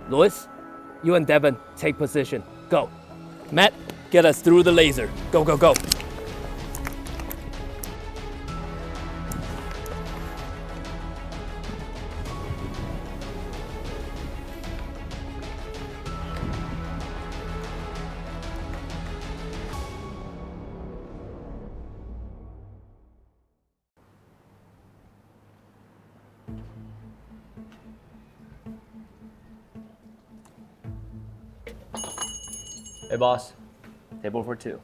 Louis, you and Devin take position. Go. Matt, get us through the laser. Go, go, go. Hey boss, table for two.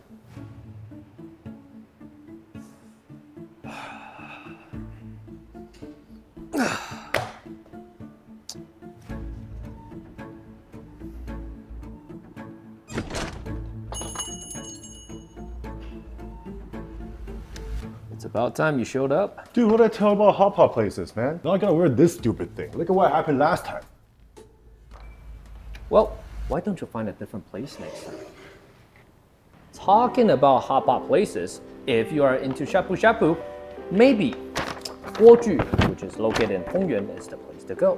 It's about time you showed up. Dude, what'd I tell about hot pot places, man? Now I gotta wear this stupid thing. Look at what happened last time. Well, why don't you find a different place next time? Talking about hot pot places, if you are into shabu shabu, maybe Guoju, which is located in Hongyuan, is the place to go.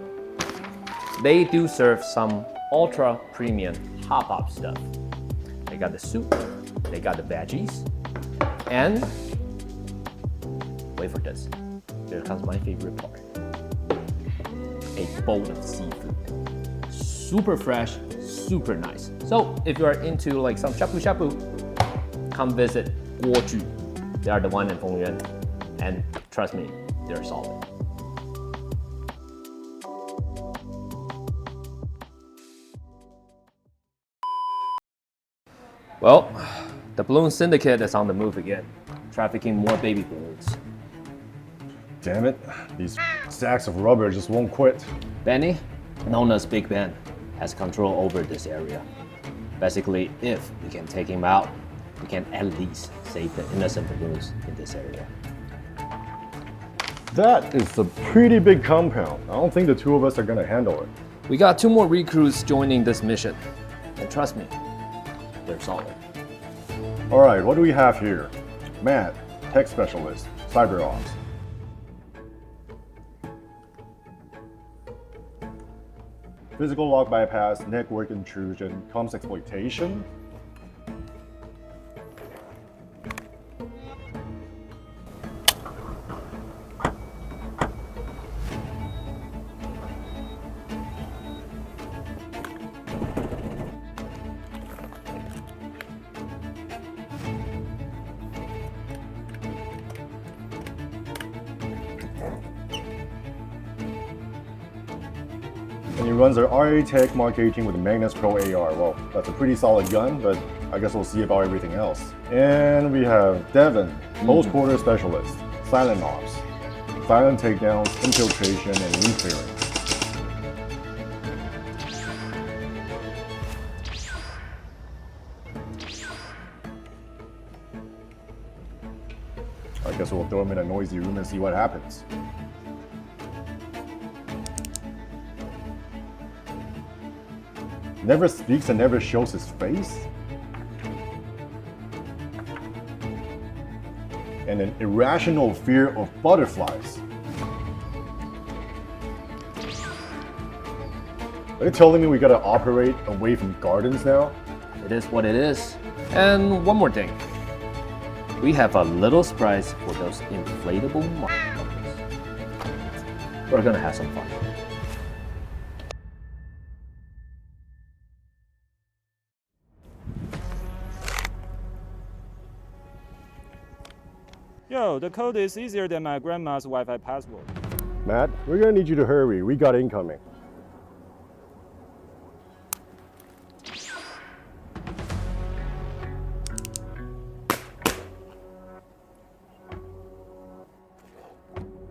They do serve some ultra premium hot pot stuff. They got the soup, they got the veggies, and wait for this. Here comes my favorite part. A bowl of seafood. Super fresh, super nice. So if you are into like some shabu shabu, come visit Guoju. They are the one in Hongyuan, and trust me, they're solid. Well, the balloon syndicate is on the move again, trafficking more baby balloons. Damn it, these sacks of rubber just won't quit. Benny, known as Big Ben, has control over this area. Basically, if we can take him out, we can at least save the innocent balloons in this area. That is a pretty big compound. I don't think the two of us are gonna handle it. We got 2 more recruits joining this mission. And trust me, they're solid. All right, what do we have here? Matt, tech specialist, cyber ops. Physical lock bypass, network intrusion, comms exploitation. And he runs our RA Tech Mark 18 with the Magnus Pro AR. Well, that's a pretty solid gun, but I guess we'll see about everything else. And we have Devin, close quarter specialist, silent ops, silent takedowns, infiltration, and room clearing. I guess we'll throw him in a noisy room and see what happens. Never speaks and never shows his face? And an irrational fear of butterflies. Are you telling me we gotta operate away from gardens now? It is what it is. And one more thing. We have a little surprise for those inflatable motherfuckers. We're gonna have some fun. Yo, the code is easier than my grandma's Wi-Fi password. Matt, we're gonna need you to hurry. We got incoming.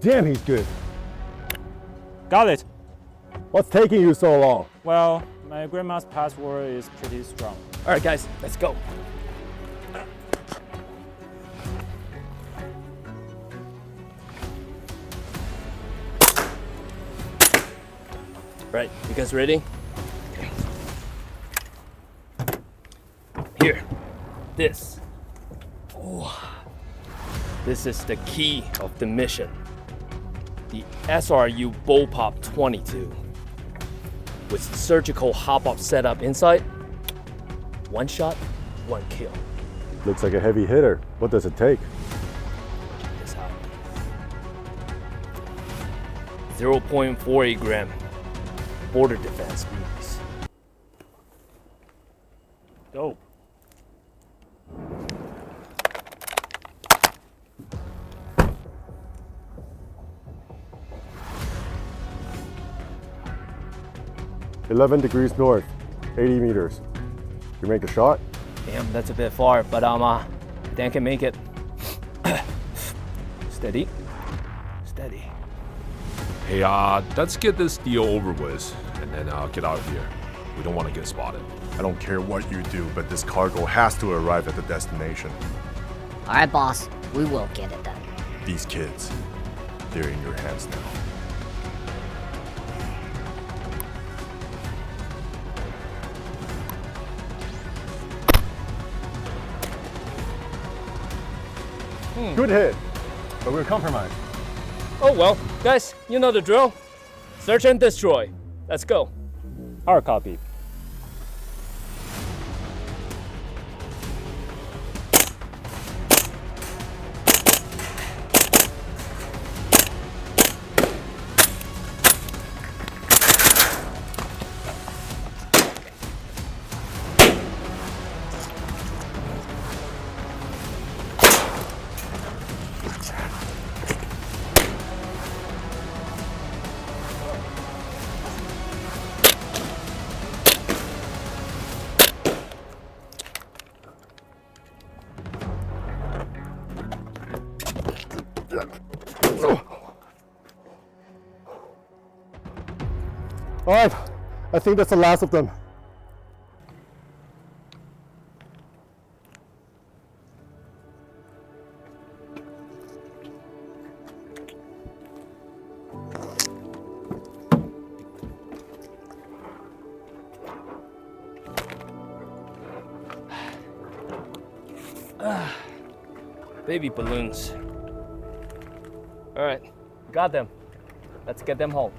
Damn, he's good. Got it. What's taking you so long? Well, my grandma's password is pretty strong. All right, guys, let's go. Right, you guys ready? Here, this. Oh, this is the key of the mission. The SRU Bullpop 22. with surgical hop-up setup inside. One shot, one kill. Looks like a heavy hitter. What does it take? Check this out. 0.48 gram border defense BBs. Dope. $11 north, 80 meters. You make the shot? Damn, that's a bit far, but Dan can make it. Steady, steady. Hey, let's get this deal over with and then get out of here. We don't want to get spotted. I don't care what you do, but this cargo has to arrive at the destination. All right, boss. We will get it done. These kids, they're in your hands now. Good hit, but we're compromised. Oh well, guys, you know the drill. Search and destroy. Let's go. Hard copy. All right, I think that's the last of them. Baby balloons. All right, got them. Let's get them home.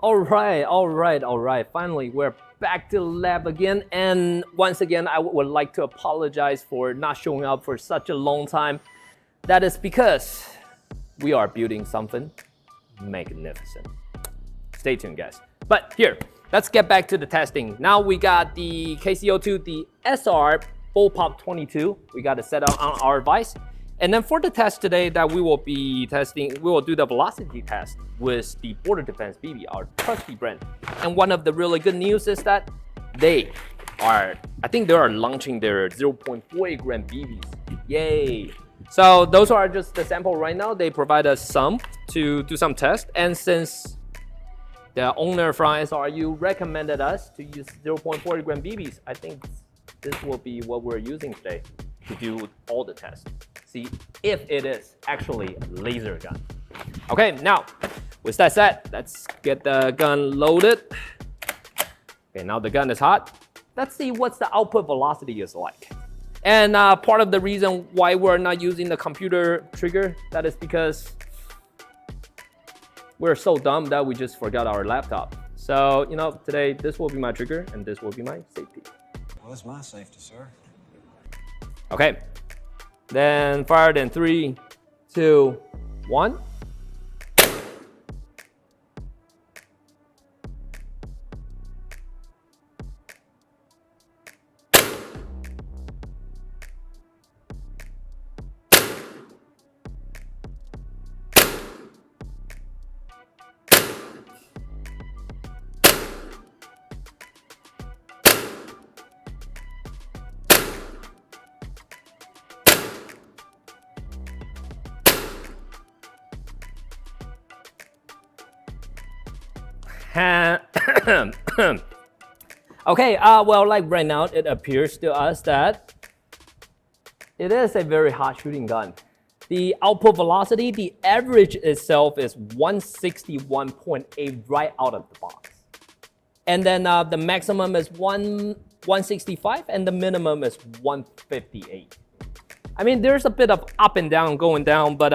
All right. Finally, we're back to the lab again. And once again, I would like to apologize for not showing up for such a long time. That is because we are building something magnificent. Stay tuned, guys. But here, let's get back to the testing. Now we got the KC02, the SR Bullpop 22. We got it set up on our device. And then for the test today that we will be testing, we will do the velocity test with the Border Defense BB, our trusty brand. And one of the really good news is that they are launching their 0.48 gram BBs. Yay! So those are just the sample right now. They provide us some to do some tests. And since the owner from SRU recommended us to use 0.40 gram BBs, I think this will be what we're using today to do all the tests. See if it is actually a laser gun. Okay, now with that said, let's get the gun loaded. Okay, now the gun is hot. Let's see what the output velocity is like. And part of the reason why we're not using the computer trigger, that is because we're so dumb that we just forgot our laptop. So, you know, today this will be my trigger and this will be my safety. Well, that's my safety, sir. Okay, then fired in 3, 2, 1. Okay, well, like right now, it appears to us that it is a very hot shooting gun. The output velocity, the average itself is 161.8 right out of the box. And then the maximum is 165 and the minimum is 158. I mean, there's a bit of up and down, going down, but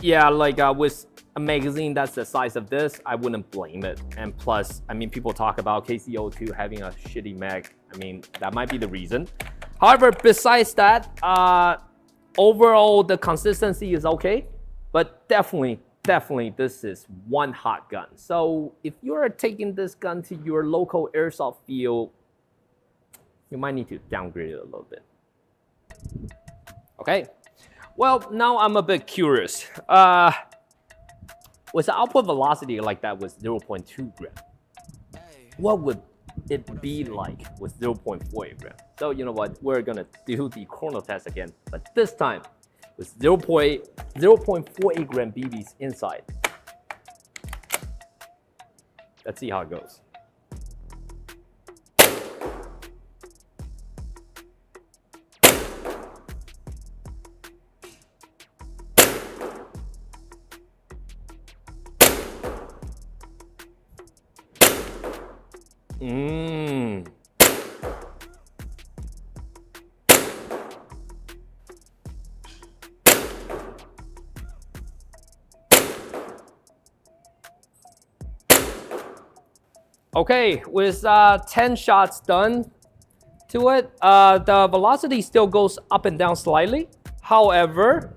yeah, like with a magazine that's the size of this, I wouldn't blame it. And plus, I mean, people talk about KC02 having a shitty mag. I mean, that might be the reason. However, besides that, overall, the consistency is okay, but definitely, this is one hot gun. So if you're taking this gun to your local airsoft field, you might need to downgrade it a little bit. Okay, well, now I'm a bit curious. With the output velocity like that with 0.2 gram, what would it be like with 0.48 gram? So you know what, we're gonna do the chrono test again, but this time with 0.48 gram BBs inside. Let's see how it goes. Okay, with 10 shots done to it, the velocity still goes up and down slightly. However,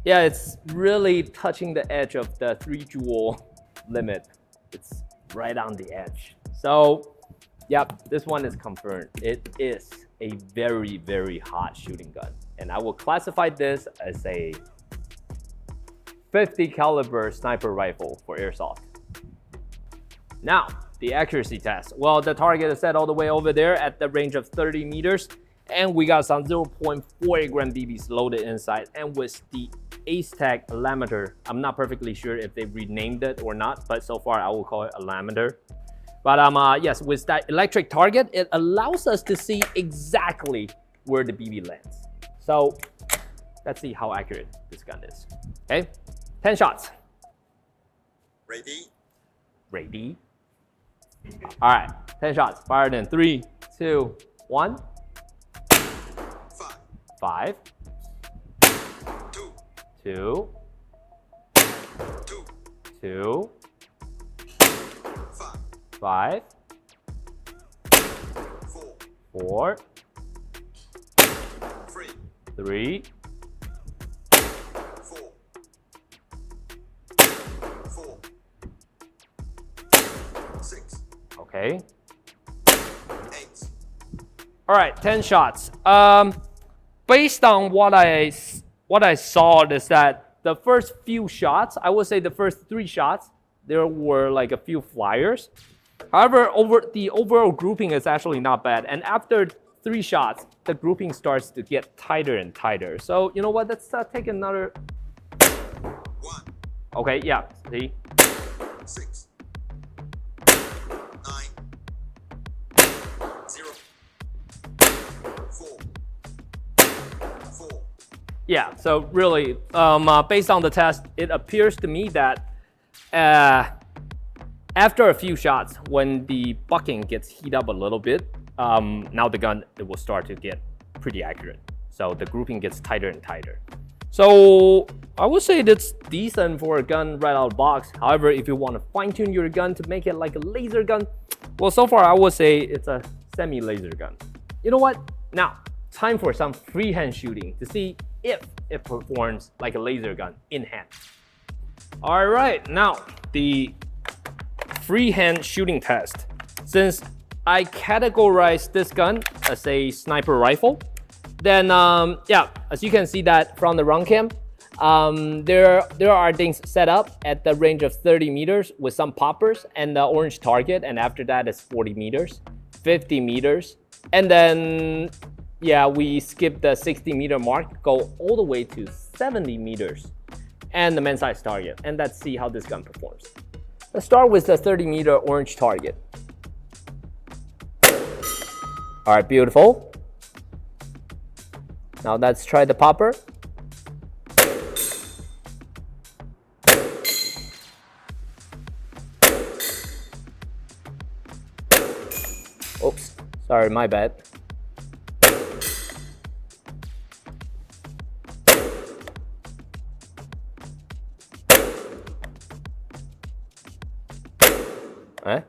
yeah, it's really touching the edge of the 3 joule limit. It's right on the edge. So, yep, this one is confirmed. It is a very, very hot shooting gun. And I will classify this as a 50 caliber sniper rifle for airsoft. Now, the accuracy test. Well, the target is set all the way over there at the range of 30 meters. And we got some 0.48 gram BBs loaded inside. And with the Ace-Tag Alameter, I'm not perfectly sure if they renamed it or not, but so far I will call it Alameter. But yes, with that electric target, it allows us to see exactly where the BB lands. So let's see how accurate this gun is. Okay, 10 shots. Ready. All right, 10 shots. Fired in 3, 2, 1. 5. 2. 5. 4. 3. 6. Okay. 8. All right, 10 shots. Based on what I saw is that the first few shots, I would say the first 3 shots, there were like a few flyers. However, the overall grouping is actually not bad. And after 3 shots, the grouping starts to get tighter and tighter. So you know what? Let's take another. 1. Okay, yeah. See. 6. 9. 0. 4. Yeah, so really, based on the test, it appears to me that after a few shots, when the bucking gets heated up a little bit, now the gun, it will start to get pretty accurate. So the grouping gets tighter and tighter. So I would say that's decent for a gun right out of the box. However, if you want to fine tune your gun to make it like a laser gun, well, so far I would say it's a semi-laser gun. You know what? Now, time for some freehand shooting to see if it performs like a laser gun in hand. All right, now the freehand shooting test. Since I categorize this gun as a sniper rifle, then yeah, as you can see that from the run cam, there are things set up at the range of 30 meters with some poppers and the orange target, and after that is 40 meters, 50 meters, and then yeah, we skip the 60 meter mark, go all the way to 70 meters. and the main size target. And let's see how this gun performs. Let's start with the 30-meter orange target. All right, beautiful. Now let's try the popper. Oops, sorry, my bad. Eh?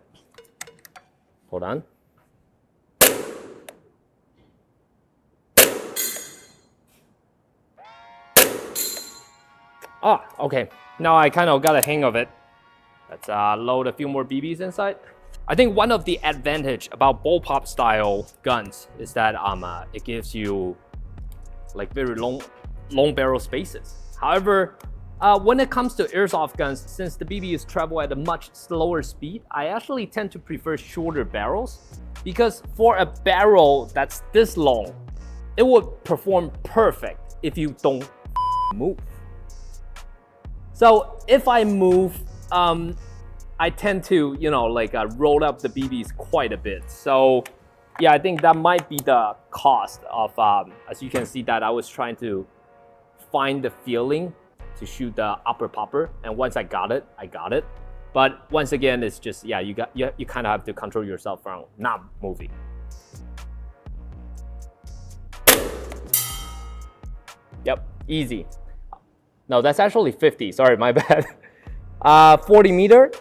Hold on. Ah, okay. Now I kind of got a hang of it. Let's load a few more BBs inside. I think one of the advantage about Bullpop style guns is that it gives you like very long barrel spaces. However, when it comes to airsoft guns, since the BBs travel at a much slower speed, I actually tend to prefer shorter barrels because for a barrel that's this long, it would perform perfect if you don't move. So if I move, I tend to, roll up the BBs quite a bit. So yeah, I think that might be the cost of, as you can see that I was trying to find the feeling to shoot the upper popper, and once I got it, I got it. But once again, it's just, yeah, you kind of have to control yourself from not moving. Yep, easy. No, that's actually 50, sorry, my bad. 40 meter.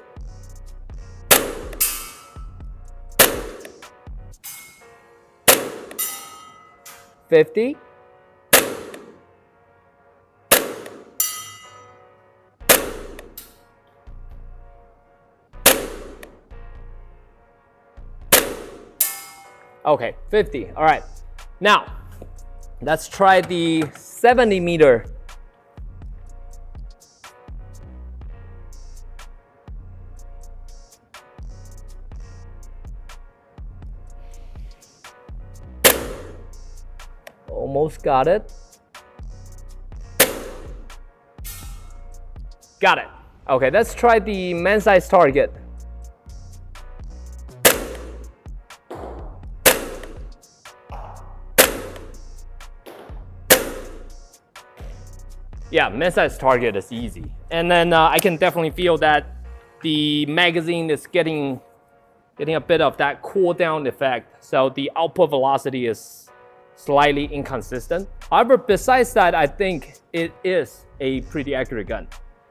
$50. Okay, 50. All right. Now, let's try the 70 meter. Almost got it. Got it. Okay, let's try the man size target. Yeah, man size target is easy. And then I can definitely feel that the magazine is getting a bit of that cool down effect. So the output velocity is slightly inconsistent. However, besides that, I think it is a pretty accurate gun.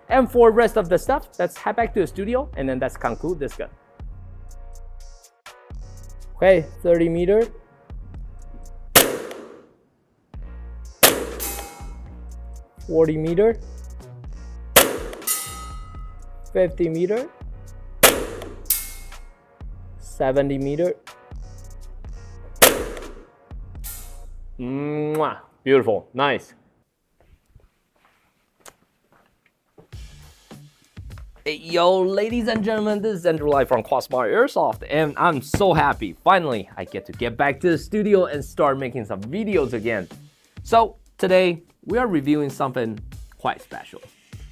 And for the rest of the stuff, let's head back to the studio and then let's conclude this gun. Okay, 30 meter. $40 meter. 50 meter. 70 meter. Mwah. Beautiful, nice. Hey, yo, ladies and gentlemen, this is Andrew live from Quasmar Airsoft, and I'm so happy. Finally, I get back to the studio and start making some videos again. So today, we are reviewing something quite special,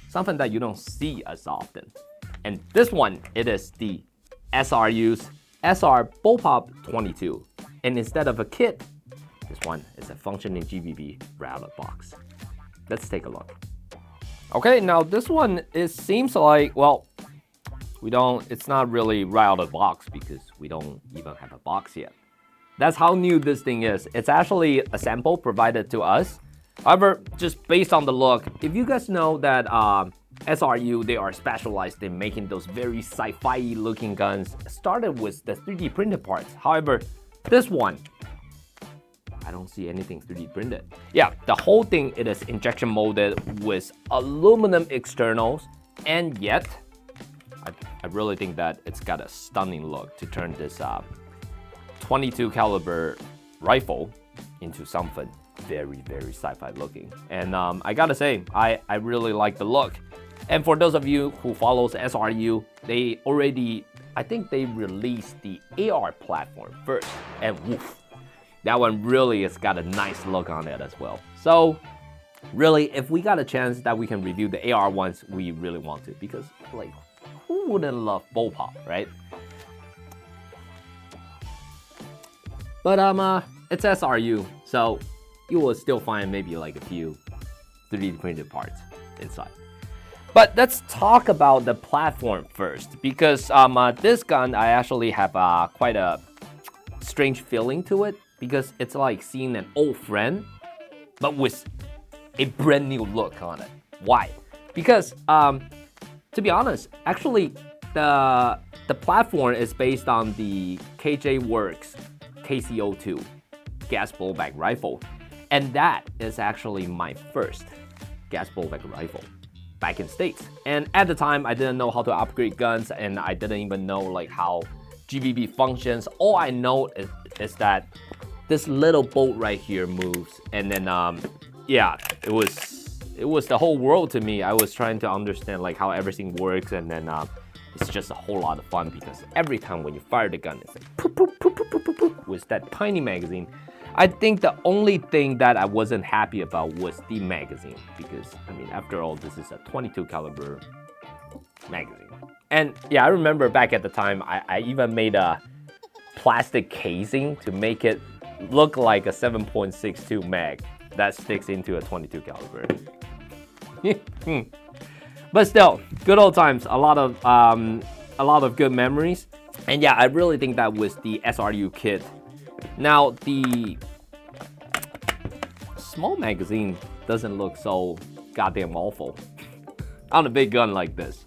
something that you don't see as often. And this one, it is the SRU's SR Bullpop 22. And instead of a kit, this one is a functioning GBB routed box. Let's take a look. Okay, now this one, it seems like, well, it's not really routed box because we don't even have a box yet. That's how new this thing is. It's actually a sample provided to us. However, just based on the look, if you guys know that SRU, they are specialized in making those very sci-fi looking guns, started with the 3D printed parts. However, this one, I don't see anything 3D printed. Yeah, the whole thing, it is injection molded with aluminum externals, and yet, I really think that it's got a stunning look to turn this 22 caliber rifle into something very, very sci-fi looking. And I gotta say, I really like the look. And for those of you who follows SRU, they already, I think they released the AR platform first, and woof, that one really has got a nice look on it as well. So really, if we got a chance that we can review the AR ones, we really want to, because like, who wouldn't love Bullpop, right? But it's SRU, so you will still find maybe like a few 3D printed parts inside. But let's talk about the platform first, because this gun, I actually have quite a strange feeling to it, because it's like seeing an old friend, but with a brand new look on it. Why? Because to be honest, actually the platform is based on the KJ Works KC02 gas blowback rifle, and that is actually my first gas blowback rifle back in States. And at the time, I didn't know how to upgrade guns, and I didn't even know like how GBB functions. All I know is that this little bolt right here moves, and then yeah, it was the whole world to me. I was trying to understand like how everything works, and then it's just a whole lot of fun, because every time when you fire the gun, it's like poop, poop, poop, poop, poop, poop, poop, with that tiny magazine. I think the only thing that I wasn't happy about was the magazine, because I mean, after all, this is a 22 caliber magazine. And yeah, I remember back at the time, I even made a plastic casing to make it look like a 7.62 mag that sticks into a 22 caliber. But still, good old times. A lot of good memories. And yeah, I really think that was the SRU kit. Now the small magazine doesn't look so goddamn awful on a big gun like this.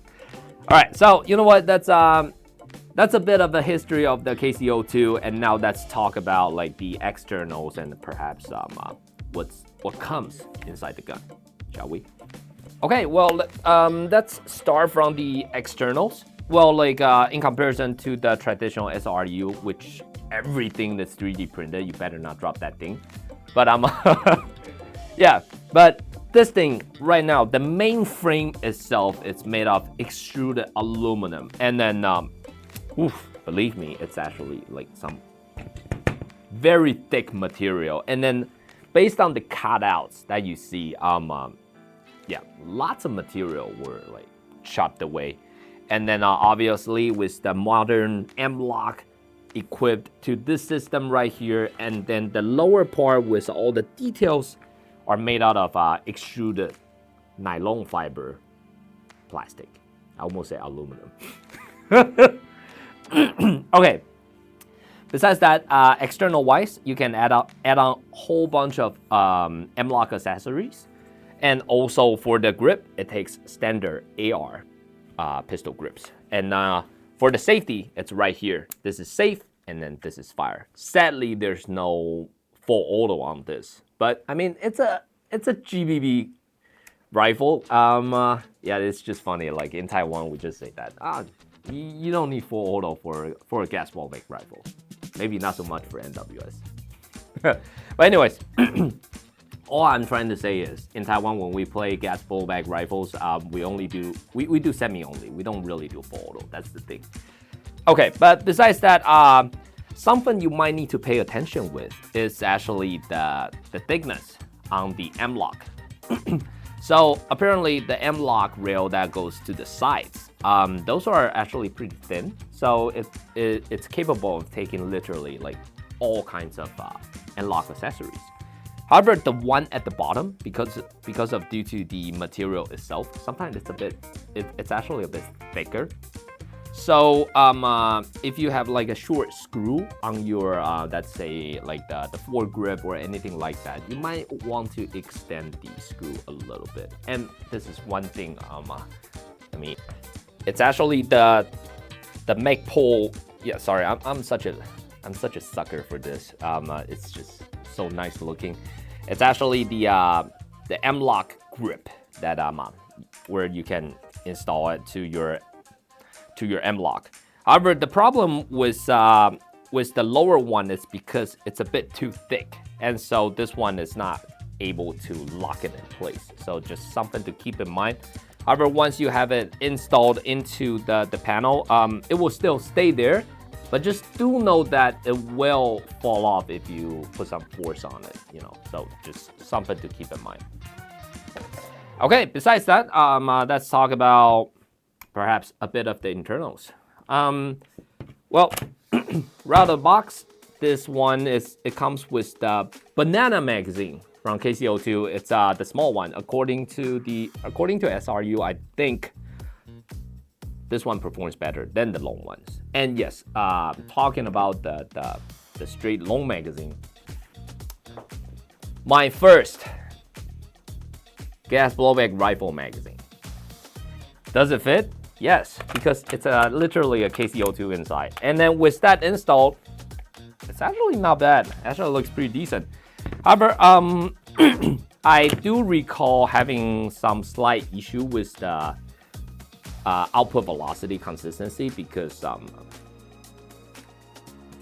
All right, so you know what? That's a bit of a history of the KC02, and now let's talk about like the externals and perhaps what comes inside the gun, shall we? Okay, well, let's start from the externals. Well, like in comparison to the traditional SRU, which everything that's 3D printed, you better not drop that thing. But yeah, but this thing right now, the main frame itself is made of extruded aluminum, and then believe me, it's actually like some very thick material. And then based on the cutouts that you see, yeah, lots of material were like chopped away. And then obviously with the modern M-lock equipped to this system right here, and then the lower part with all the details are made out of extruded nylon fiber plastic. I almost say aluminum. Okay. Besides that, external wise, you can add on a whole bunch of M-lock accessories. And also for the grip, it takes standard AR pistol grips. And for the safety, it's right here. This is safe, and then this is fire. Sadly, there's no full auto on this. But I mean, it's a GBB rifle. Yeah, it's just funny. Like in Taiwan, we just say that you don't need full auto for a gas blowback rifle. Maybe not so much for NWS. But anyways, all I'm trying to say is in Taiwan, when we play gas blowback rifles, we do semi only. We don't really do full auto. That's the thing. Okay, but besides that, something you might need to pay attention with is actually the thickness on the M-lock. So apparently the M-lock rail that goes to the sides, those are actually pretty thin. So it's capable of taking literally like all kinds of M-lock accessories. However, the one at the bottom, because of due to the material itself, sometimes it's actually a bit thicker. So if you have like a short screw on your, let's say like the foregrip or anything like that, you might want to extend the screw a little bit. And this is one thing, I mean, it's actually the Magpul. Yeah, sorry, I'm such a sucker for this. It's just so nice looking. It's actually the M-lock grip that where you can install it to your M-lock. However, the problem with the lower one is because it's a bit too thick, and so this one is not able to lock it in place. So just something to keep in mind. However, once you have it installed into the panel, it will still stay there, but just do know that it will fall off if you put some force on it, you know. So just something to keep in mind. Okay, besides that, let's talk about perhaps a bit of the internals. Well, right out of the box, this one it comes with the banana magazine from KC02. It's the small one. According to SRU, I think this one performs better than the long ones. And yes, talking about the straight long magazine, my first gas blowback rifle magazine. Does it fit? Yes, because it's literally a KC02 inside. And then with that installed, it's actually not bad. Actually looks pretty decent. However, I do recall having some slight issue with the output velocity consistency because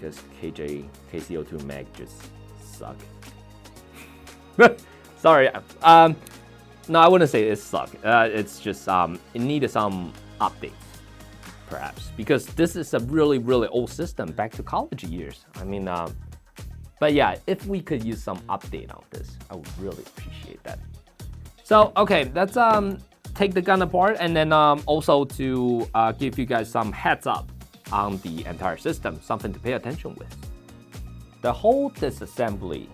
KC02 mag just suck. Sorry. No, I wouldn't say it sucked. It's just it needed some updates, perhaps, because this is a really, really old system back to college years. I mean, but yeah, if we could use some update on this, I would really appreciate that. So, okay, let's take the gun apart and then also to give you guys some heads up on the entire system, something to pay attention with. The whole disassembly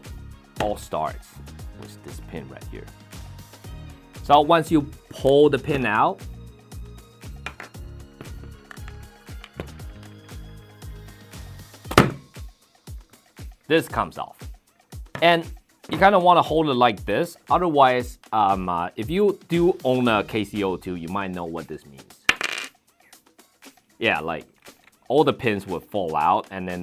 all starts with this pin right here. So once you pull the pin out, this comes off. And you kind of want to hold it like this. Otherwise, if you do own a KC02, you might know what this means. Yeah, like all the pins would fall out, and then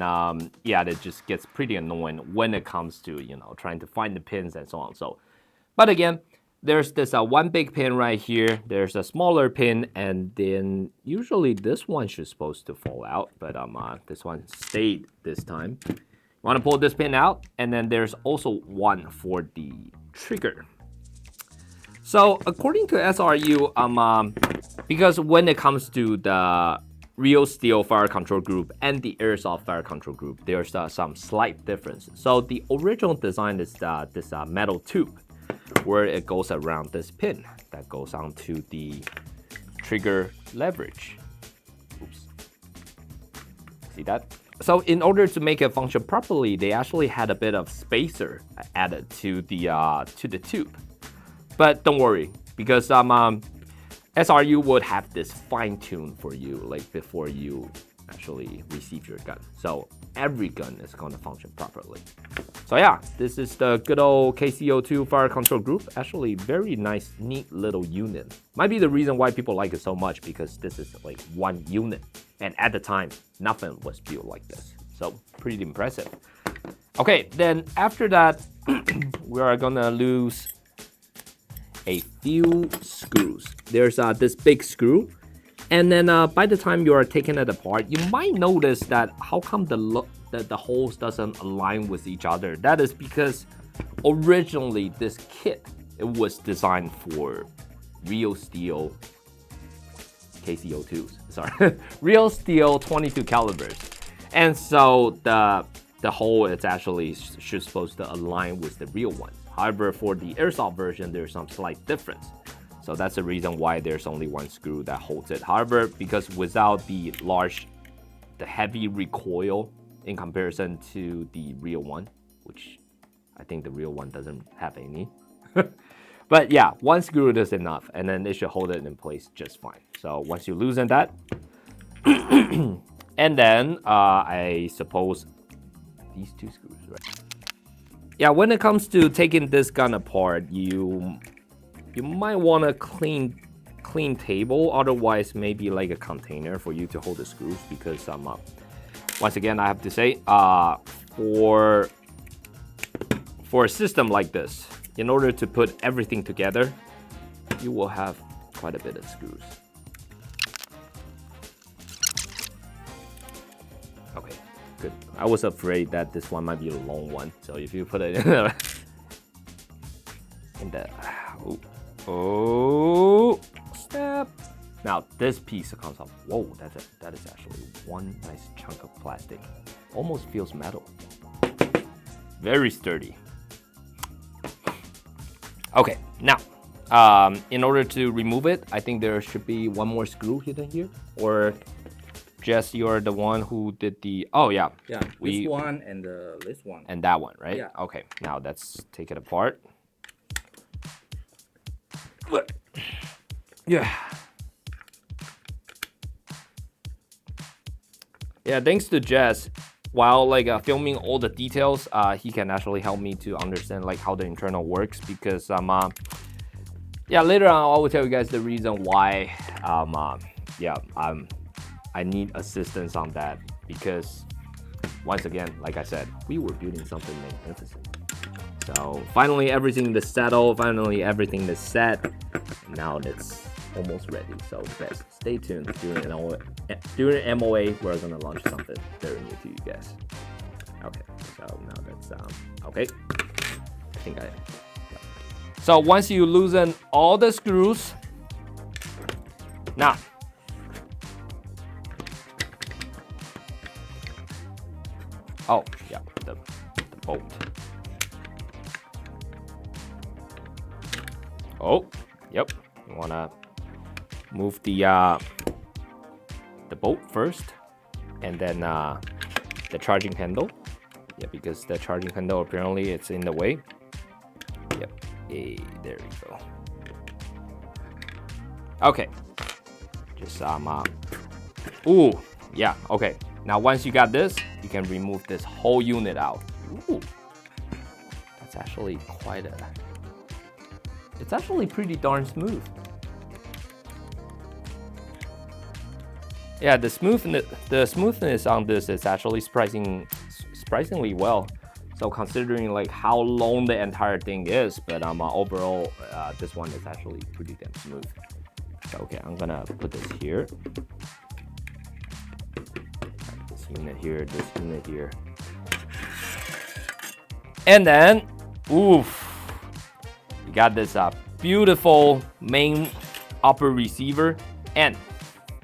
yeah, it just gets pretty annoying when it comes to, you know, trying to find the pins and so on. So, but again, there's this one big pin right here. There's a smaller pin, and then usually this one should supposed to fall out, but this one stayed this time. You want to pull this pin out, and then there's also one for the trigger. So according to SRU, because when it comes to the real steel fire control group and the airsoft fire control group, there's some slight difference. So the original design is this metal tube, where it goes around this pin that goes onto the trigger leverage. Oops. See that? So in order to make it function properly, they actually had a bit of spacer added to the tube. But don't worry, because SRU would have this fine-tuned for you like before you actually receive your gun. So every gun is going to function properly. So yeah, this is the good old KC02 fire control group. Actually, very nice, neat little unit. Might be the reason why people like it so much, because this is like one unit. And at the time, nothing was built like this. So pretty impressive. Okay, then after that, we are gonna lose a few screws. There's this big screw. And then by the time you are taking it apart, you might notice that how come the holes doesn't align with each other. That is because originally this kit, it was designed for real steel KC02s. Sorry, real steel 22 calibers. And so the hole is actually supposed to align with the real one. However, for the airsoft version, there's some slight difference. So that's the reason why there's only one screw that holds it. However, because without the heavy recoil in comparison to the real one, which I think the real one doesn't have any. But yeah, one screw is enough, and then it should hold it in place just fine. So once you loosen that, and then I suppose these two screws, right? Yeah, when it comes to taking this gun apart, you might want a clean table, otherwise maybe like a container for you to hold the screws, because once again, I have to say, for a system like this, in order to put everything together, you will have quite a bit of screws. Okay, good. I was afraid that this one might be a long one, so if you put it in the oh, snap. Now this piece comes off. Whoa, that is actually one nice chunk of plastic. Almost feels metal. Very sturdy. Okay, now in order to remove it, I think there should be one more screw hidden here, or Jess, you're the one who did the, oh yeah. Yeah, this one and this one. And that one, right? Yeah. Okay, now let's take it apart. Yeah. Yeah, thanks to Jess, while like filming all the details, he can actually help me to understand like how the internal works, because yeah, later on I will tell you guys the reason why I need assistance on that, because once again, like I said, we were building something magnificent. So finally everything is settled, finally everything is set. Now it's almost ready. So guys, stay tuned. During MOA, we're gonna launch something very new to you guys. Okay, so now that's okay. I think I. Yeah. So once you loosen all the screws, now. Oh yeah, the bolt. Oh, yep. You wanna move the bolt first, and then the charging handle. Yeah, because the charging handle apparently it's in the way. Yep. Hey, there we go. Okay. Just ooh, yeah. Okay. Now once you got this, you can remove this whole unit out. Ooh, that's actually quite a. It's actually pretty darn smooth. Yeah, the smoothness on this is actually surprisingly well. So considering like how long the entire thing is, but overall this one is actually pretty damn smooth. So, okay, I'm gonna put this here. This unit here, this unit here, and then oof. You got this beautiful main upper receiver and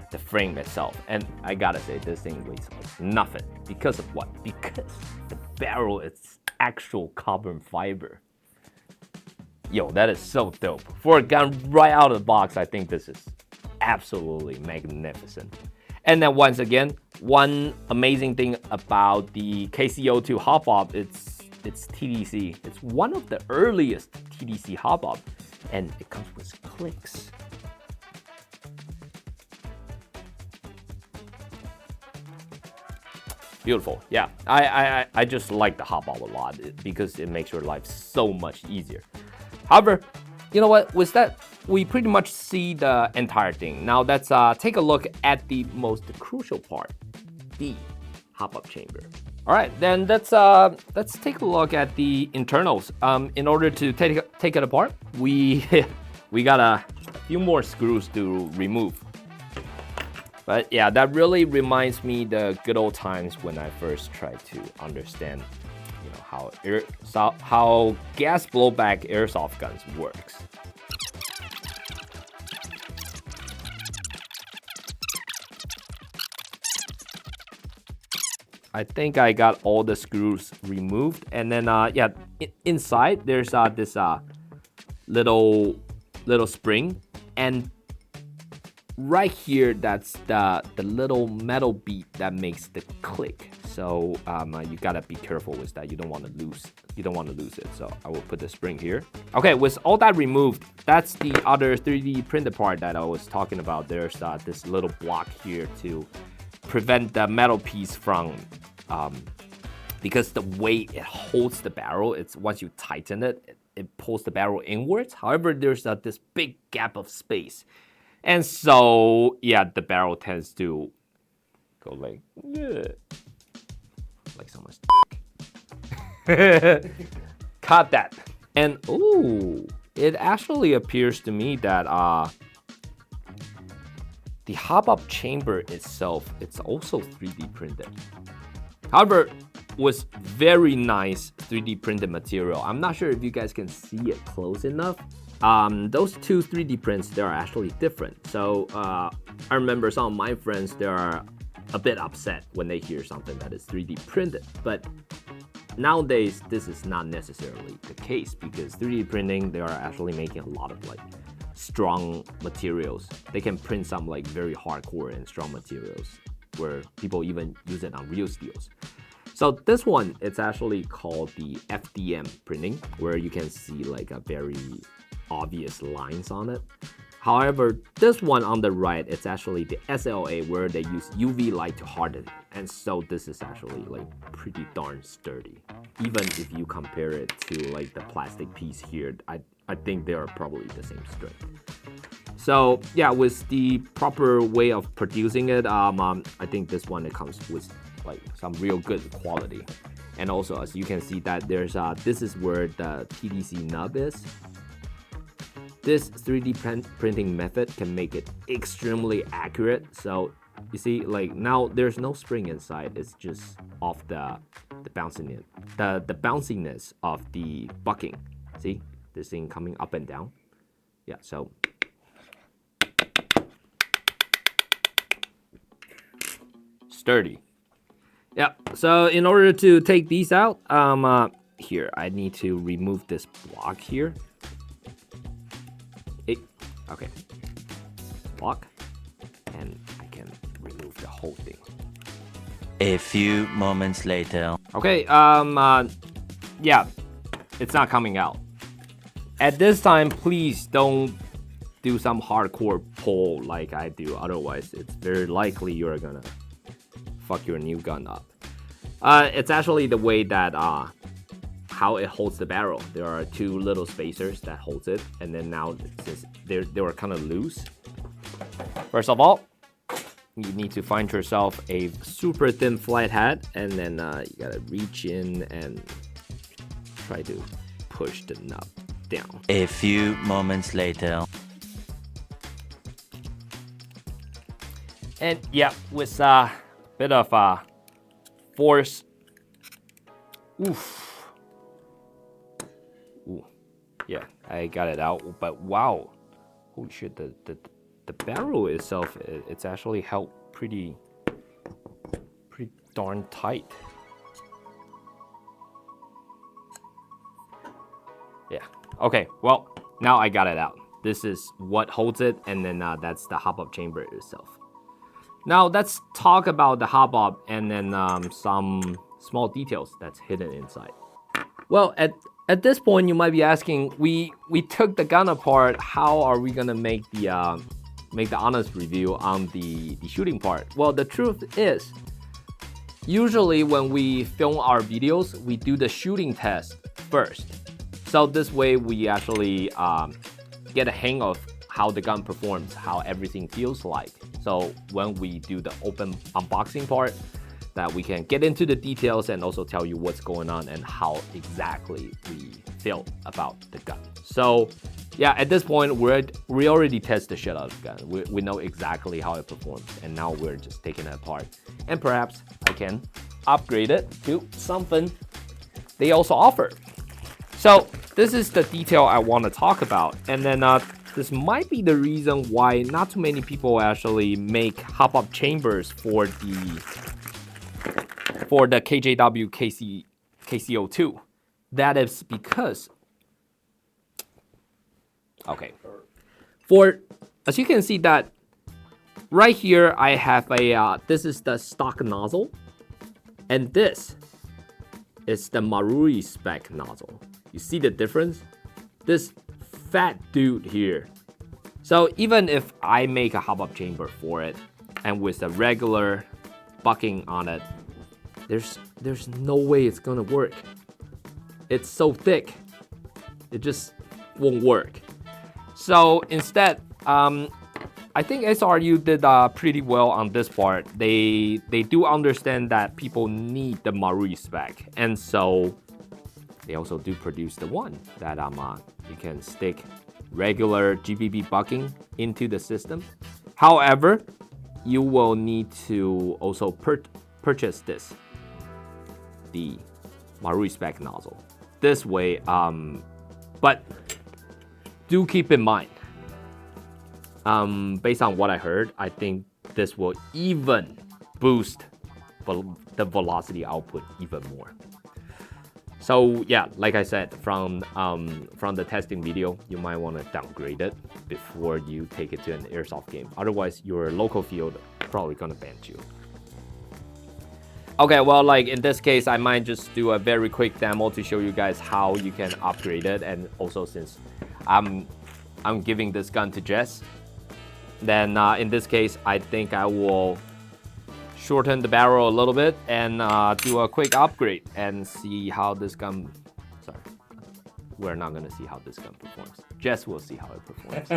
the frame itself. And I gotta say, this thing weighs like nothing. Because of what? Because the barrel is actual carbon fiber. Yo, that is so dope. For a gun right out of the box, I think this is absolutely magnificent. And then once again, one amazing thing about the KC02 hop-up, it's TDC. It's one of the earliest TDC hop-up, and it comes with clicks. Beautiful. Yeah, I just like the hop-up a lot because it makes your life so much easier. However, you know what? With that, we pretty much see the entire thing. Now let's take a look at the most crucial part, the hop-up chamber. All right, then let's take a look at the internals. In order to take it apart, we got a few more screws to remove. But yeah, that really reminds me the good old times when I first tried to understand, you know, how gas blowback airsoft guns works. I think I got all the screws removed, and then yeah, inside there's this little spring, and right here that's the little metal bead that makes the click. So you gotta be careful with that. You don't want to lose it. So I will put the spring here. Okay, with all that removed, that's the other 3D printed part that I was talking about. There's this little block here to prevent the metal piece from because the way it holds the barrel, it's once you tighten it, it pulls the barrel inwards. However, there's this big gap of space, and so yeah, the barrel tends to go like someone's cut that. And ooh, it actually appears to me that the hop-up chamber itself, it's also 3D printed. However, was very nice 3D printed material. I'm not sure if you guys can see it close enough. Those two 3D prints, they are actually different. So I remember some of my friends, they are a bit upset when they hear something that is 3D printed. But nowadays, this is not necessarily the case because 3D printing, they are actually making a lot of like strong materials. They can print some like very hardcore and strong materials where people even use it on real steels. So this one, it's actually called the FDM printing, where you can see like a very obvious lines on it. However, this one on the right, it's actually the SLA, where they use UV light to harden it. And so this is actually like pretty darn sturdy. Even if you compare it to like the plastic piece here, I think they are probably the same strength. So yeah, with the proper way of producing it, I think this one, it comes with like some real good quality. And also, as you can see that there's this is where the TDC nub is. This 3D printing method can make it extremely accurate. So you see, like now there's no spring inside. It's just off the bounciness, the bounciness of the bucking. See this thing coming up and down. Yeah, so sturdy. Yeah. So in order to take these out, here I need to remove this block here. Okay, block, and I can remove the whole thing. A few moments later. Okay, yeah, it's not coming out. At this time, please don't do some hardcore pull like I do. Otherwise, it's very likely you're gonna fuck your new gun up. It's actually the way that how it holds the barrel. There are two little spacers that holds it, and then now since they were kind of loose. First of all, you need to find yourself a super thin flat head, and then you gotta reach in and try to push the nut down. A few moments later. And yeah, with a bit of force. Oof. Ooh. Yeah, I got it out, but wow. Holy shit, the barrel itself, it's actually held pretty darn tight. Yeah, okay, well, now I got it out. This is what holds it, and then that's the hop-up chamber itself. Now let's talk about the hop-up and then some small details that's hidden inside. Well, at this point, you might be asking, we took the gun apart. How are we gonna make the honest review on the shooting part? Well, the truth is, usually when we film our videos, we do the shooting test first. So this way, we actually get a hang of how the gun performs, how everything feels like. So when we do the open unboxing part, that we can get into the details and also tell you what's going on and how exactly we feel about the gun. So yeah, at this point, we already tested the shit out of the gun. We know exactly how it performs, and now we're just taking it apart. And perhaps I can upgrade it to something they also offer. So this is the detail I want to talk about. And then this might be the reason why not too many people actually make hop-up chambers for the KJW KC02. That is because, okay, as you can see that right here, I have a, this is the stock nozzle, and this is the Marui spec nozzle. You see the difference? This fat dude here. So even if I make a hop-up chamber for it, and with a regular bucking on it, there's no way it's gonna work. It's so thick, it just won't work. So instead, I think SRU did pretty well on this part. They do understand that people need the Marui spec, and so they also do produce the one that you can stick regular GBB bucking into the system. However, you will need to also purchase this, the Marui spec nozzle. This way, but do keep in mind, based on what I heard, I think this will even boost the velocity output even more. So yeah, like I said, from the testing video, you might want to downgrade it before you take it to an airsoft game. Otherwise, your local field probably gonna ban you. Okay, well, like in this case, I might just do a very quick demo to show you guys how you can upgrade it, and also since I'm giving this gun to Jess, then in this case, I think I will shorten the barrel a little bit and do a quick upgrade and see how this gun. Sorry, we're not gonna see how this gun performs. Jess will see how it performs.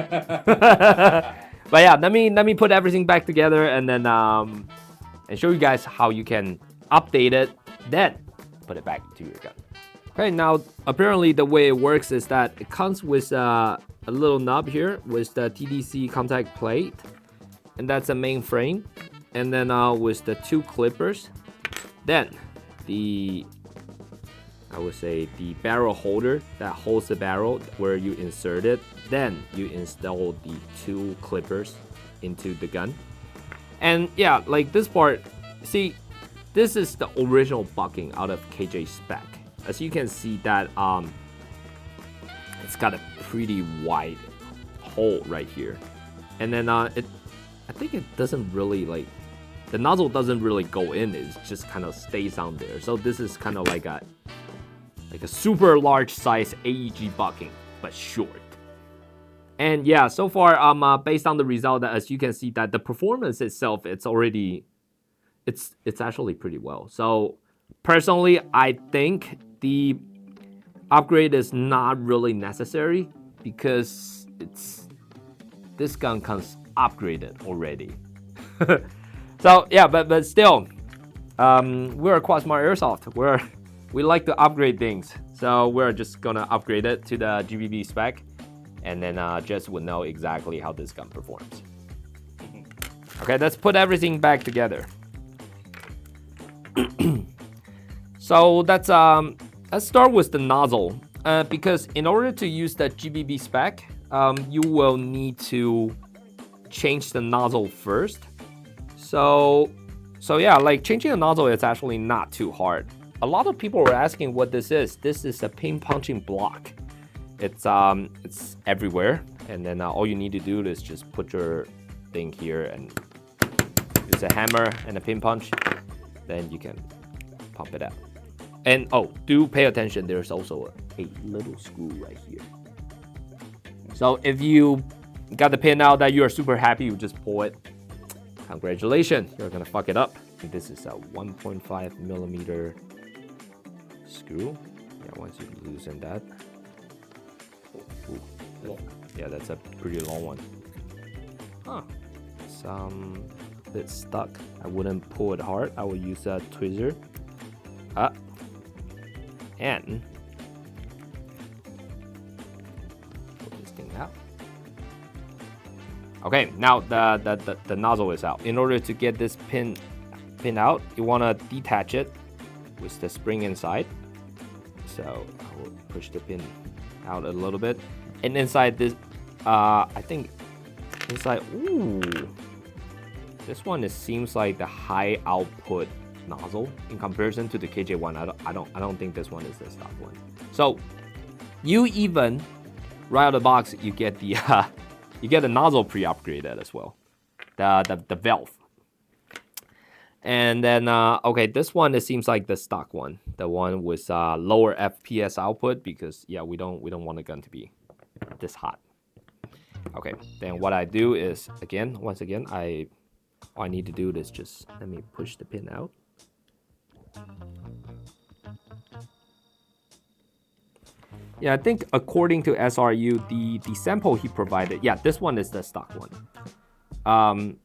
But yeah, let me put everything back together and then and show you guys how you can update it, then put it back to your gun. Okay, now apparently the way it works is that it comes with a little knob here with the TDC contact plate, and that's the main frame, and then with the 2 clippers, then I would say the barrel holder that holds the barrel where you insert it, then you install the 2 clippers into the gun. And yeah, like this part, see, this is the original bucking out of KJ spec. As you can see that it's got a pretty wide hole right here. And then I think it doesn't really, like, the nozzle doesn't really go in, it just kind of stays on there. So this is kind of like a super large size AEG bucking, but short. And yeah, so far based on the result, as you can see that the performance itself, it's actually pretty well. So personally, I think the upgrade is not really necessary because this gun comes upgraded already. So yeah, but still, we're a Quad Smart Airsoft. We like to upgrade things, so we're just gonna upgrade it to the GBB spec, and then Jess will know exactly how this gun performs. Okay, let's put everything back together. So let's start with the nozzle, because in order to use the GBB spec, you will need to change the nozzle first. So yeah, like changing a nozzle is actually not too hard. A lot of people are asking what this is. This is a pin punching block. It's everywhere, and then all you need to do is just put your thing here and use a hammer and a pin punch. Then you can pump it out. And oh, do pay attention. There's also a little screw right here. So if you got the pin out that you are super happy, you just pull it. Congratulations, you're gonna fuck it up. This is a 1.5 millimeter screw. Yeah, once you loosen that. Ooh. Yeah, that's a pretty long one. Huh. Some bit stuck. I wouldn't pull it hard. I would use a tweezer. And pull this thing out. Okay, now the nozzle is out. In order to get this pin out, you want to detach it with the spring inside. So I will push the pin out a little bit, and inside this, I think inside. Ooh, this one seems like the high output nozzle in comparison to the KJ1. I don't think this one is the stock one. So you even right out of the box, you get the you get the nozzle pre-upgraded as well, the valve. And then okay, this one, it seems like the stock one, the one with lower FPS output, because yeah, we don't want the gun to be this hot. Okay, then what I do is once again, all I need to do is just let me push the pin out. Yeah, I think according to SRU, the sample he provided, yeah, this one is the stock one.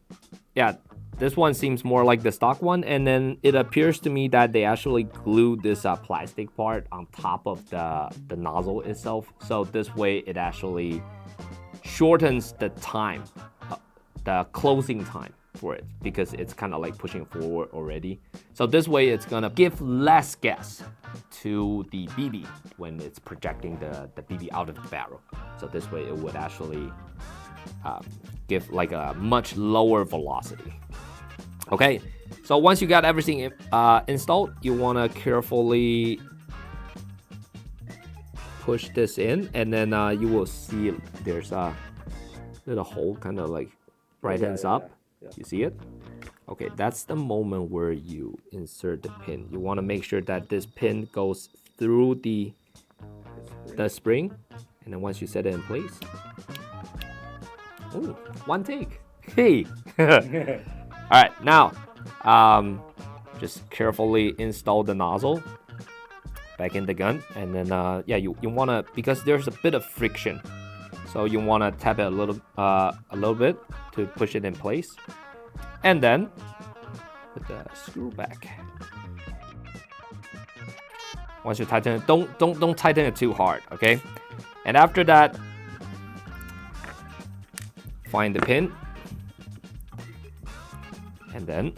Yeah, this one seems more like the stock one, and then it appears to me that they actually glued this plastic part on top of the nozzle itself. So this way it actually shortens the time, the closing time for it, because it's kind of like pushing forward already. So this way it's gonna give less gas to the BB when it's projecting the BB out of the barrel. So this way it would actually give like a much lower velocity. Okay, so once you got everything installed, you want to carefully push this in, and then you will see there's a little hole kind of like brightens up. You see it? Okay, that's the moment where you insert the pin. You want to make sure that this pin goes through the spring, and then once you set it in place, ooh, one take. Hey. All right, now just carefully install the nozzle back in the gun, and then yeah, you want to, because there's a bit of friction, so you want to tap it a little bit to push it in place, and then put the screw back. Once you tighten it, don't tighten it too hard, okay? And after that, find the pin, and then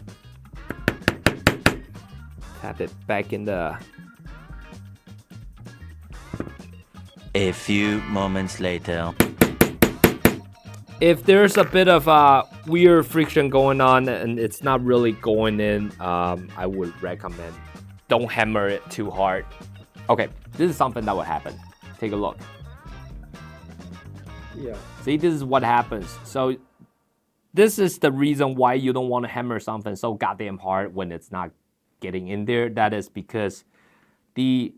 tap it back in the. A few moments later. If there's a bit of weird friction going on and it's not really going in, I would recommend don't hammer it too hard. Okay, this is something that would happen. Take a look. Yeah. See, this is what happens. So this is the reason why you don't want to hammer something so goddamn hard when it's not getting in there. That is because the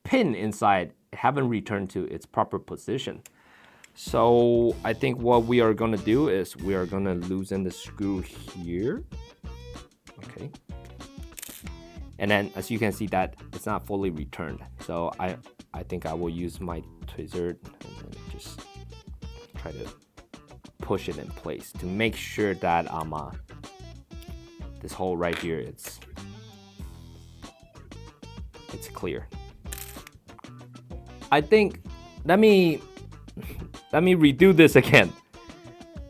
pin inside haven't returned to its proper position. So I think what we are gonna do is we are gonna loosen the screw here. Okay. And then as you can see that it's not fully returned. So I think I will use my tweezer and then just try to push it in place to make sure that this hole right here, it's clear. I think, let me redo this again.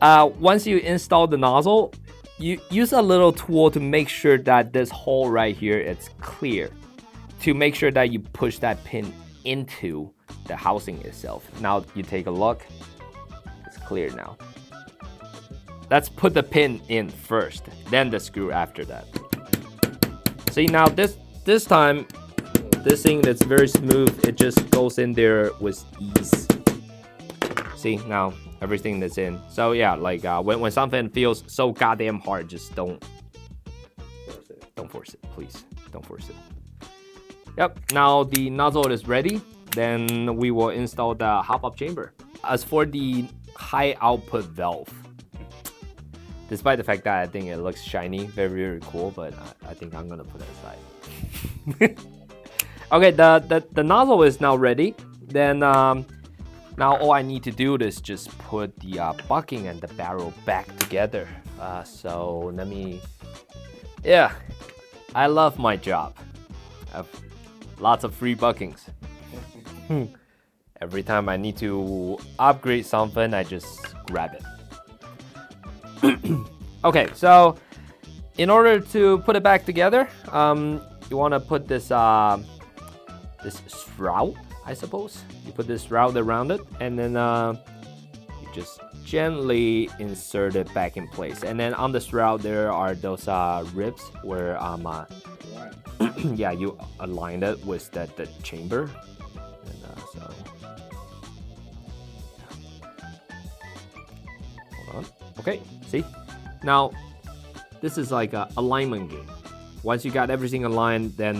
Once you install the nozzle, you use a little tool to make sure that this hole right here, it's clear. To make sure that you push that pin into the housing itself. Now you take a look, it's clear now. Let's put the pin in first, then the screw after that. See, now this time, this thing that's very smooth, it just goes in there with ease. See, now everything that's in. So yeah, like when something feels so goddamn hard, just don't force it, please. Don't force it. Yep, now the nozzle is ready. Then we will install the hop-up chamber. As for the high output valve, despite the fact that I think it looks shiny, very, very cool, but I think I'm gonna put it aside. Okay, the nozzle is now ready. Then now all I need to do is just put the bucking and the barrel back together. So let me, yeah, I love my job. I have lots of free buckings. Every time I need to upgrade something, I just grab it. Okay, so in order to put it back together, you want to put this this shroud, I suppose. You put this shroud around it, and then you just gently insert it back in place. And then on the shroud, there are those ribs where yeah, you align it with the chamber. And, so hold on. Okay, see? Now this is like a alignment game. Once you got everything aligned, then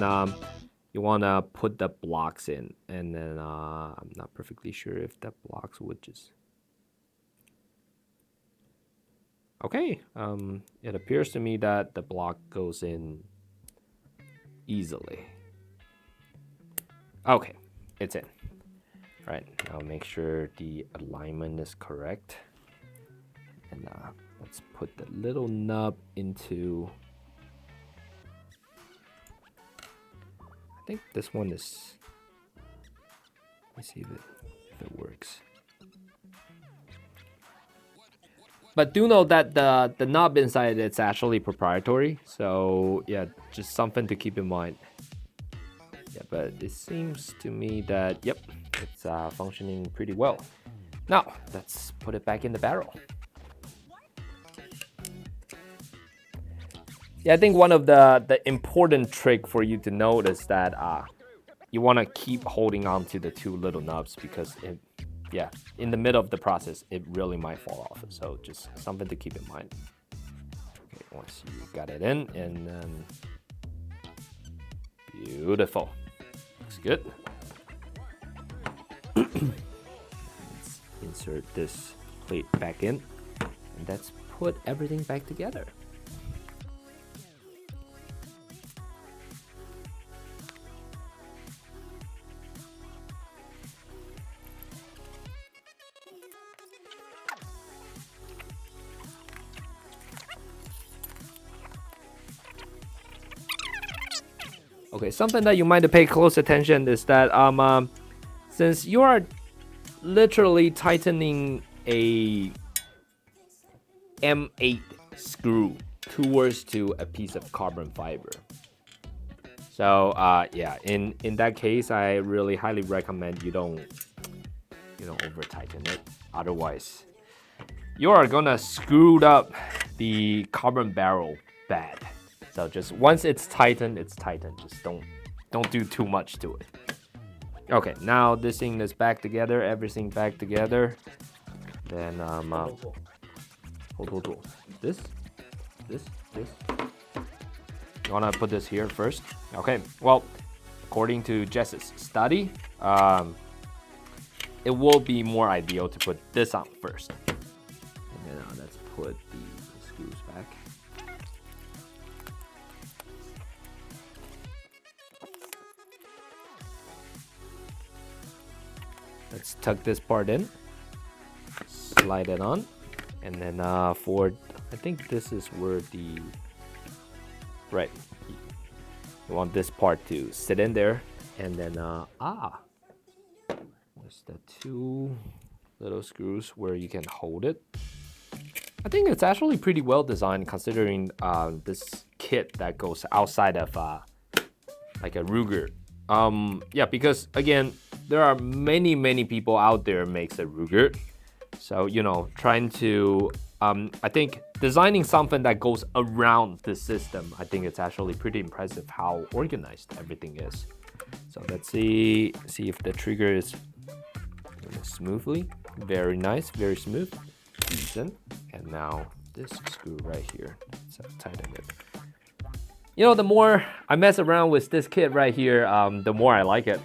you want to put the blocks in, and then I'm not perfectly sure if the blocks would just. Okay, it appears to me that the block goes in easily. Okay, it's in. All right, now make sure the alignment is correct, and let's put the little nub into. I think this one is. Let me see if it works. But do know that the knob inside, it's actually proprietary. So yeah, just something to keep in mind. Yeah, but it seems to me that, yep, it's functioning pretty well. Now, let's put it back in the barrel. Yeah, I think one of the important trick for you to notice that you want to keep holding on to the two little nubs because in the middle of the process, it really might fall off. So just something to keep in mind. Okay, once you got it in, and then beautiful. Looks good. Let's insert this plate back in, and let's put everything back together. Okay, something that you might pay close attention is that since you are literally tightening a M8 screw towards to a piece of carbon fiber. So yeah, in that case, I really highly recommend you don't over tighten it. Otherwise, you are gonna screw up the carbon barrel bad. So just once it's tightened, it's tightened. Just don't do too much to it. Okay, now this thing is back together, everything back together. Then this. You wanna put this here first? Okay. Well, according to Jess's study, it will be more ideal to put this on first. And then let's put the screws back. Let's tuck this part in, slide it on, and then for, I think this is where the, right, you want this part to sit in there, and then, there's the two little screws where you can hold it. I think it's actually pretty well designed considering this kit that goes outside of like a Ruger. Yeah, because again, there are many people out there makes a Ruger. So, trying to, I think designing something that goes around the system, I think it's actually pretty impressive how organized everything is. So let's see if the trigger is smoothly. Very nice, very smooth, decent. And now this screw right here, so tighten it. The more I mess around with this kit right here, the more I like it.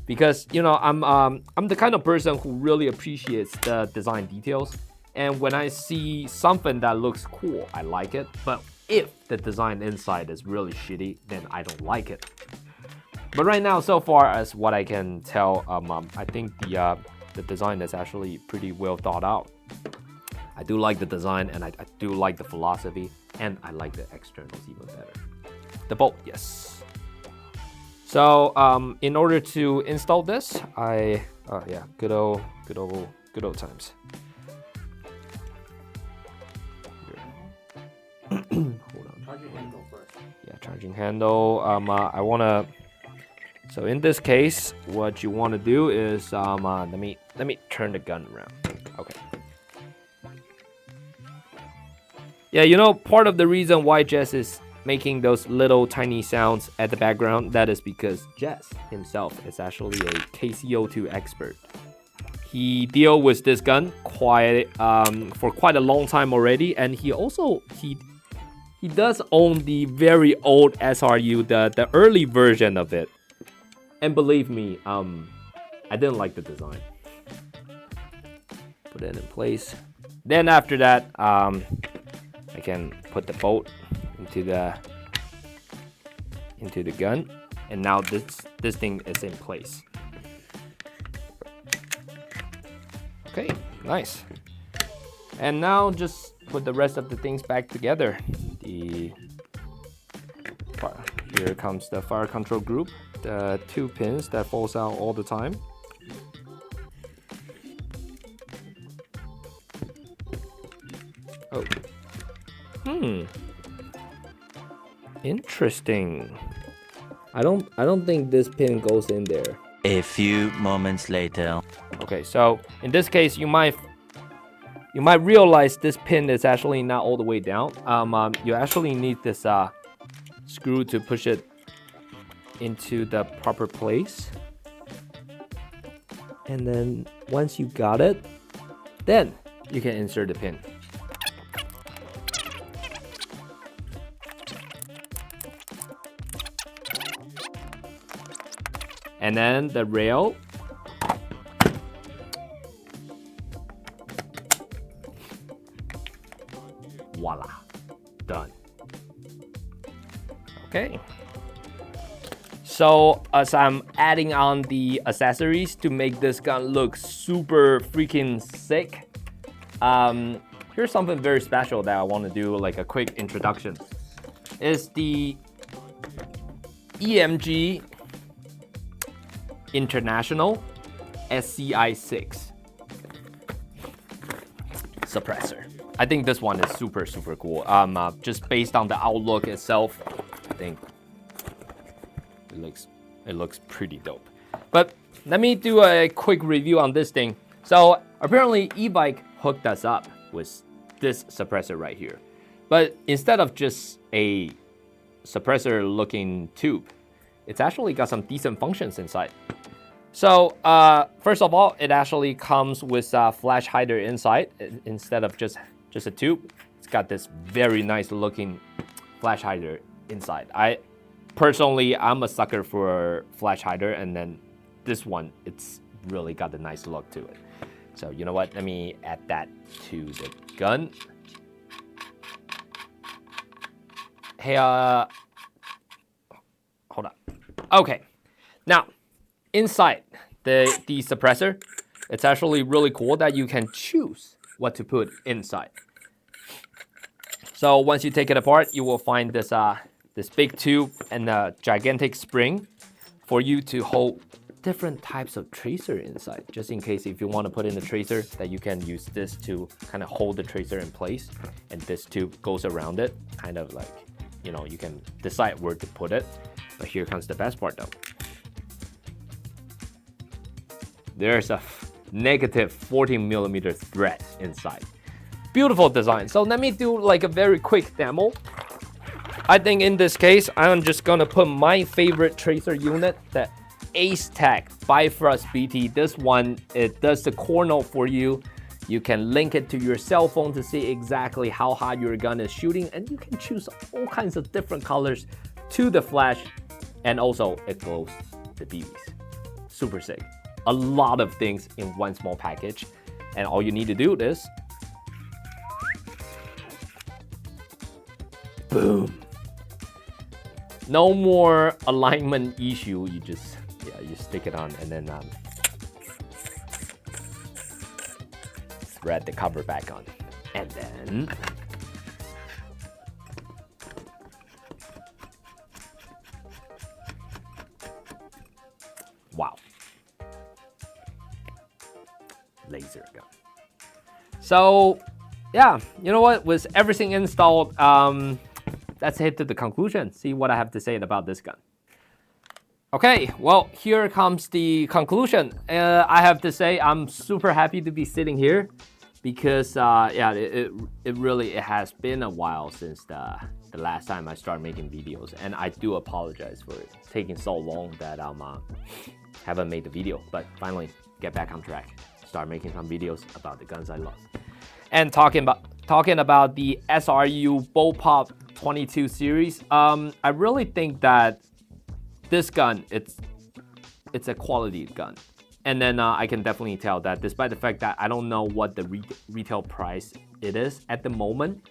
Because, I'm the kind of person who really appreciates the design details. And when I see something that looks cool, I like it. But if the design inside is really shitty, then I don't like it. But right now, so far as what I can tell, I think the design is actually pretty well thought out. I do like the design, and I do like the philosophy, and I like the externals even better. The bolt, yes. So in order to install this, good old times. Hold on. Charging handle first. Yeah, charging handle. I wanna. So in this case, what you want to do is let me turn the gun around. Okay. Yeah, part of the reason why Jess is making those little tiny sounds at the background, that is because Jess himself is actually a KC02 expert. He dealt with this gun for quite a long time already, and he does own the very old SRU, the early version of it. And believe me, I didn't like the design. Put it in place. Then after that, I can put the bolt into the gun, and now this thing is in place. Okay, nice. And now just put the rest of the things back together. Here comes the fire control group, the 2 pins that falls out all the time. Oh. Interesting. I don't think this pin goes in there. A few moments later. Okay, so in this case, you might realize this pin is actually not all the way down. You actually need this screw to push it into the proper place. And then once you got it, then you can insert the pin. And then the rail. Voila, done. Okay. So as I'm adding on the accessories to make this gun look super freaking sick, here's something very special that I want to do, like a quick introduction. Is the EMG International SCI SIX Suppressor. I think this one is super cool. Just based on the outlook itself, I think it looks pretty dope. But let me do a quick review on this thing. So apparently e-bike hooked us up with this suppressor right here. But instead of just a suppressor looking tube, it's actually got some decent functions inside. So first of all, it actually comes with a flash hider inside instead of just a tube. It's got this very nice looking flash hider inside. I'm a sucker for flash hider, and then this one, it's really got a nice look to it. So you know what? Let me add that to the gun. Hey, hold up. Okay, now inside the suppressor, it's actually really cool that you can choose what to put inside. So once you take it apart, you will find this big tube and a gigantic spring for you to hold different types of tracer inside, just in case if you want to put in a tracer, that you can use this to kind of hold the tracer in place, and this tube goes around it, kind of like, you know, you can decide where to put it. But here comes the best part though. There's a negative 14mm thread inside. Beautiful design. So let me do like a very quick demo. I think in this case, I'm just gonna put my favorite tracer unit, the AceTech Bifrost BT. This one, it does the core note for you. You can link it to your cell phone to see exactly how hot your gun is shooting, and you can choose all kinds of different colors to the flash, and also it glows the BBs. Super sick. A lot of things in one small package, and all you need to do is boom. No more alignment issue. You just you stick it on and then thread the cover back on, and then wow, laser gun. So yeah, you know what? With everything installed, let's head to the conclusion. See what I have to say about this gun. Okay, well, here comes the conclusion. I have to say I'm super happy to be sitting here because yeah, it really has been a while since the last time I started making videos, and I do apologize for it taking so long that haven't made the video, but finally get back on track. Start making some videos about the guns I love. And talking about the SRU Bullpop 22 series, I really think that this gun, it's a quality gun. And then I can definitely tell that despite the fact that I don't know what the retail price it is at the moment,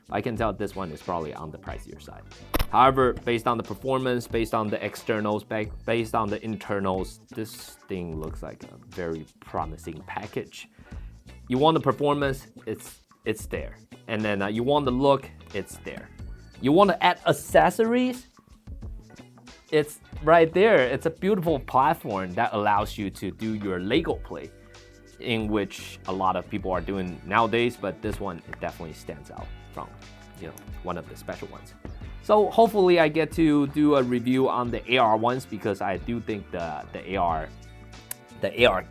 I can tell this one is probably on the pricier side. However, based on the performance, based on the externals, based on the internals, this thing looks like a very promising package. You want the performance, it's there. And then you want the look, it's there. You want to add accessories, it's right there. It's a beautiful platform that allows you to do your Lego play, in which a lot of people are doing nowadays, but this one, it definitely stands out from, you know, one of the special ones. So hopefully I get to do a review on the AR ones, because I do think the AR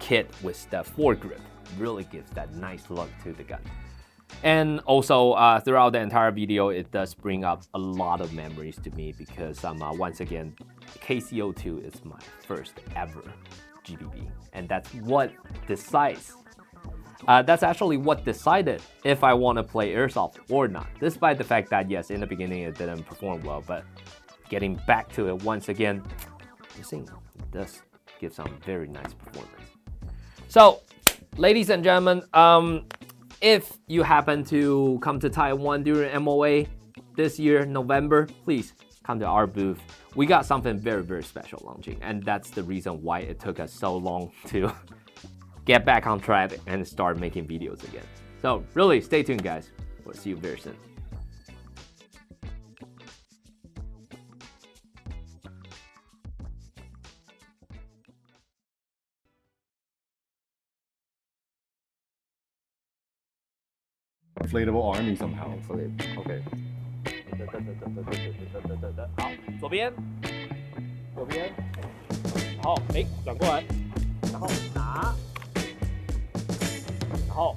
kit with the foregrip really gives that nice look to the gun. And also, throughout the entire video, it does bring up a lot of memories to me because once again, KC02 is my first ever GBB, and that's what decides. That's actually what decided if I want to play airsoft or not. Despite the fact that yes, in the beginning it didn't perform well, but getting back to it once again, you see, it does give some very nice performance. So, ladies and gentlemen, if you happen to come to Taiwan during MOA this year, November, please come to our booth. We got something very, very special launching, and that's the reason why it took us so long to get back on track and start making videos again. So really, stay tuned, guys. We'll see you very soon. Inflatable army somehow. OK。好，左边，右边，然后转过来，然后拿，然后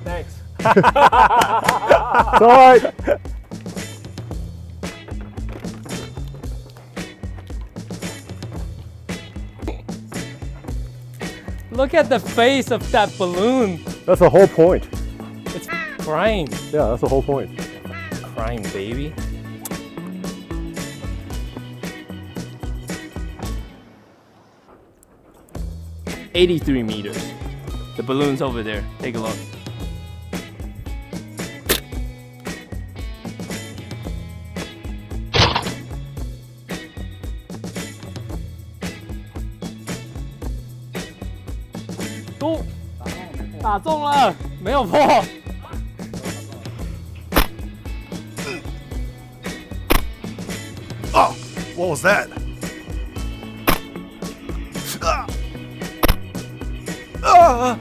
，Thanks。It's all right. Look at the face of that balloon. That's the whole point. It's crying. Yeah, that's the whole point. Crying, baby. $83 meters. The balloon's over there. Take a look. Oh, 打中了，没有破。Oh, what was that? Ah!